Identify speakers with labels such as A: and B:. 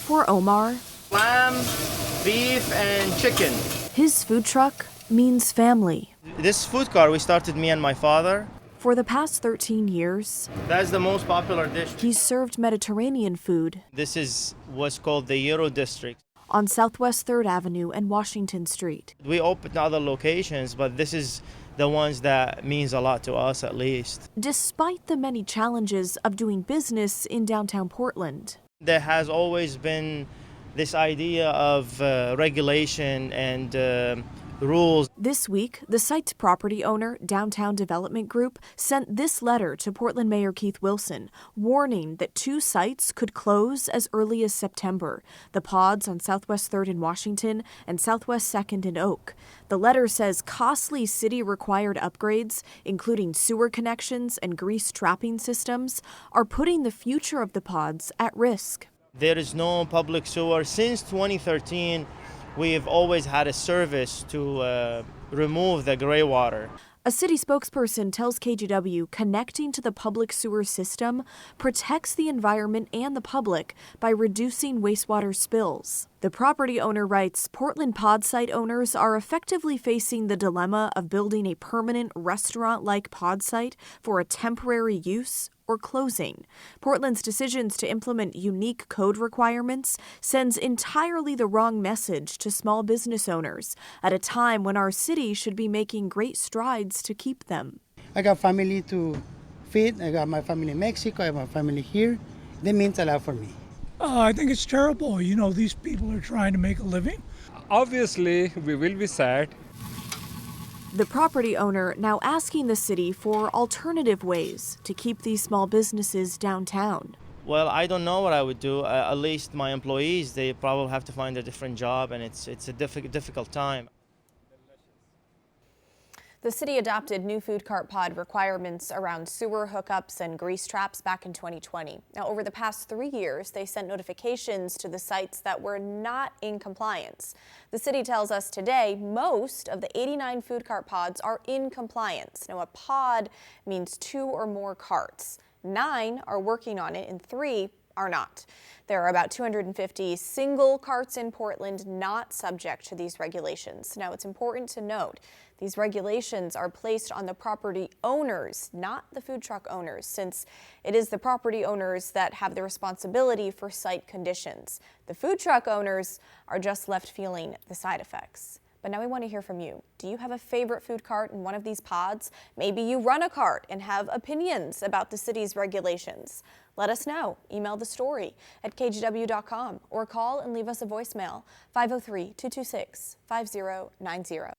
A: For Omar,
B: Lamb, beef, and chicken.
A: his food truck means family.
B: This food cart we started, me and my father.
A: For the past 13 years,
B: That's the most popular dish.
A: he's served Mediterranean food
B: This is what's called the Euro District.
A: on Southwest 3rd Avenue and Washington Street.
B: We opened other locations, but this is the ones that means a lot to us, at least.
A: Despite the many challenges of doing business in downtown Portland,
B: There has always been this idea of regulation and rules.
A: this week, the site's property owner, Downtown Development Group, sent this letter to Portland Mayor Keith Wilson, warning that 2 sites could close as early as September, the pods on Southwest 3rd in Washington and Southwest 2nd in Oak. The letter says costly city-required upgrades, including sewer connections and grease trapping systems, are putting the future of the pods at risk.
B: There is no public sewer. Since 2013, we've always had a service to remove the gray water.
A: A city spokesperson tells KGW connecting to the public sewer system protects the environment and the public by reducing wastewater spills. The property owner writes, Portland pod site owners are effectively facing the dilemma of building a permanent restaurant-like pod site for a temporary use or closing. Portland's decisions to implement unique code requirements sends entirely the wrong message to small business owners at a time when our city should be making great strides to keep them.
C: I got family to feed. I got my family in Mexico. I have my family here. That means a lot for me.
D: I think it's terrible. You know, these people are trying to make a living.
E: Obviously, we will be sad.
A: The property owner now asking the city for alternative ways to keep these small businesses downtown.
B: Well, I don't know what I would do. At least my employees, they probably have to find a different job, and it's a difficult time.
F: The city adopted new food cart pod requirements around sewer hookups and grease traps back in 2020. Now, over the past 3 years, they sent notifications to the sites that were not in compliance. The city tells us today most of the 89 food cart pods are in compliance. Now, a pod means 2 or more carts. 9 are working on it and 3 are not. There are about 250 single carts in Portland not subject to these regulations. Now, it's important to note these regulations are placed on the property owners, not the food truck owners, since it is the property owners that have the responsibility for site conditions. The food truck owners are just left feeling the side effects. But now we want to hear from you. Do you have a favorite food cart in one of these pods? Maybe you run a cart and have opinions about the city's regulations. Let us know. Email the story at kgw.com or call and leave us a voicemail 503-226-5090.